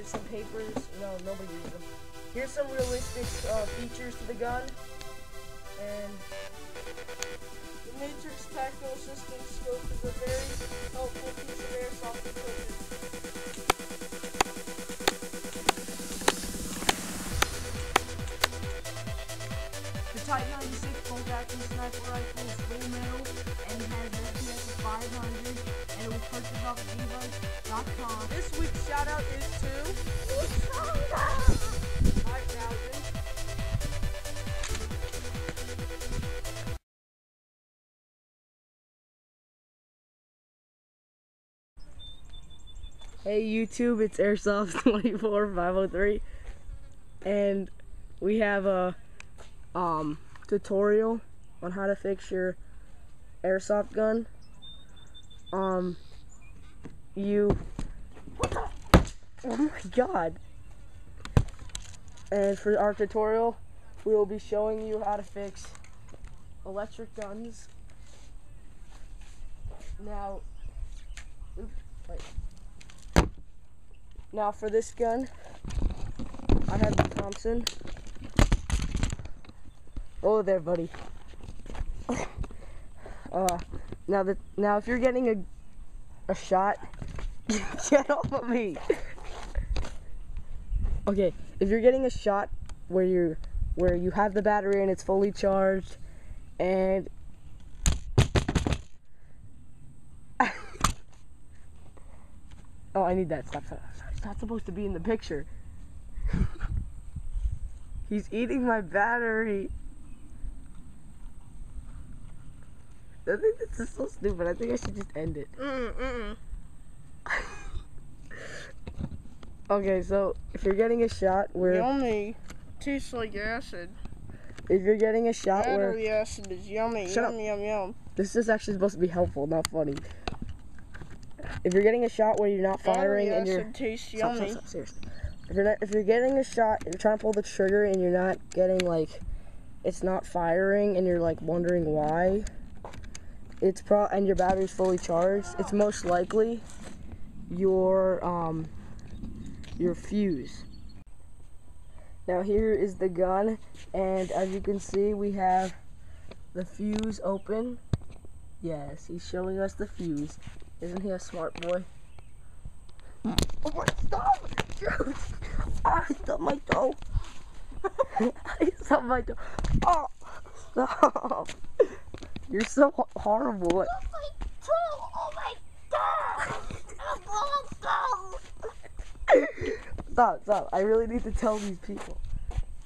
some papers. No, nobody uses them. Here's some realistic features to the gun. And the Matrix Tactical Assistance Scope is a very helpful piece of airsoft equipment. The Type 96 bolt-action sniper rifle is full metal and has an FPS of 500, and it was purchased off of eaisly.com. This week's shout-out is to 5,000. Hey YouTube, it's Airsoft 24503, and we have a tutorial on how to fix your airsoft gun. Oh my god. And for our tutorial, we will be showing you how to fix electric guns. Now, Now for this gun, I have the Thompson. Oh there, buddy. Now if you're getting a shot, get off of me. Okay, if you're getting a shot where you have the battery and it's fully charged, and oh, I need that. Stop. It's not supposed to be in the picture. He's eating my battery. I think this is so stupid. I think I should just end it. Okay, so if you're getting a shot where... Yummy. Tastes like acid. If you're getting a shot where... Battery acid is yummy. Yum. This is actually supposed to be helpful, not funny. If you're getting a shot where you're not firing and you're... Tastes yummy. Stop, seriously. If you're getting a shot, you're trying to pull the trigger and you're not getting, like, it's not firing and you're, like, wondering why, and your battery's fully charged, it's most likely your fuse. Now here is the gun, and as you can see, we have the fuse open. Yes, he's showing us the fuse. Isn't he a smart boy? Oh my, stop! I stubbed my toe. I stubbed my toe. Oh, stop. You're so horrible. Oh my god! Stop. I really need to tell these people.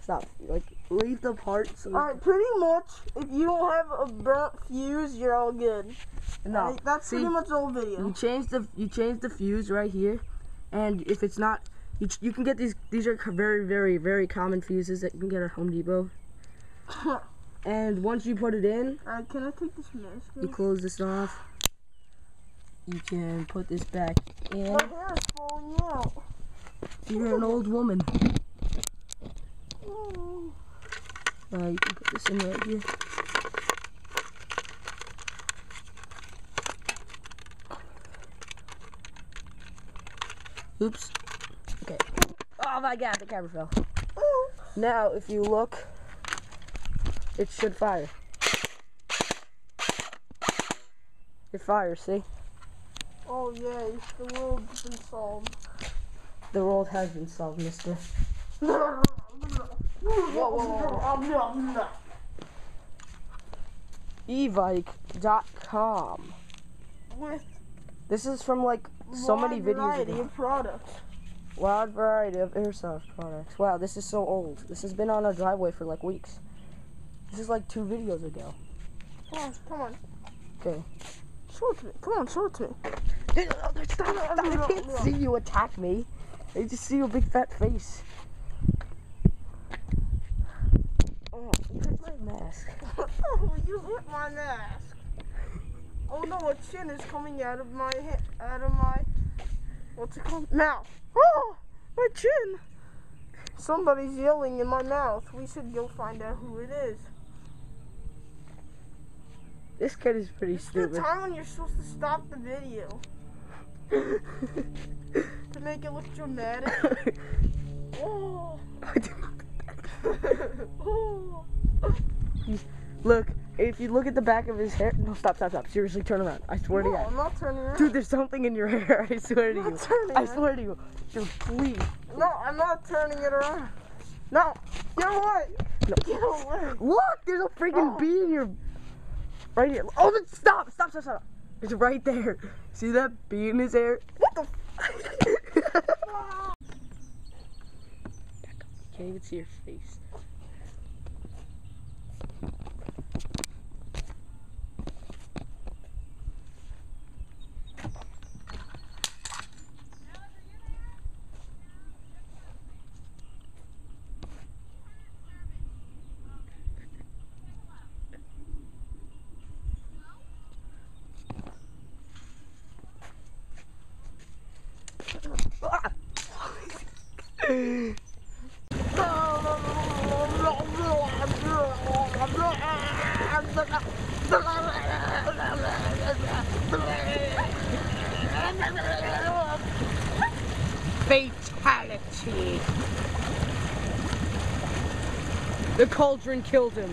Stop. Like, leave the part so... Alright, pretty much, if you don't have a burnt fuse, you're all good. No, that's pretty much the whole video. You change the fuse right here, and if it's not, you can get these. These are very, very, very common fuses that you can get at Home Depot. And once you put it in, alright, can I take this mask off? You close this off. You can put this back in. My hair is falling out. You're an old woman. Oh. You can put this in right here. Oops. Okay. Oh my god, the camera fell. Now, if you look, it should fire. It fires, see? Oh yay, the world's been solved. The world has been solved, mister. Whoa. eaisly.com. This is from like so many videos ago. Of products. Wide variety of airsoft products. Wow, this is so old. This has been on our driveway for like weeks. This is like 2 videos ago. Come on. Okay. Show it to me. Come on, show it to me. Stop. I can't see you attack me. I just see your big fat face. Oh, you hit my mask. Oh, you hit my mask. Oh no, a chin is coming out of my what's it called? Mouth. Oh, my chin. Somebody's yelling in my mouth. We should go find out who it is. This kid is pretty stupid. It's the time when you're supposed to stop the video. To make it look dramatic. Oh. Oh. Look, if you look at the back of his hair. No, stop. Seriously, turn around. I swear to No, God. I'm not turning around. Dude, there's something in your hair. I swear to I'm you. not turning I around. swear to you. Dude, please. No, I'm not turning it around. No, get away. No. Get away. Look, there's a freaking bee in your. Right here. Oh, but stop. It's right there. See that bee in his hair? What the? Can't even see your face. Fatality. The cauldron killed him.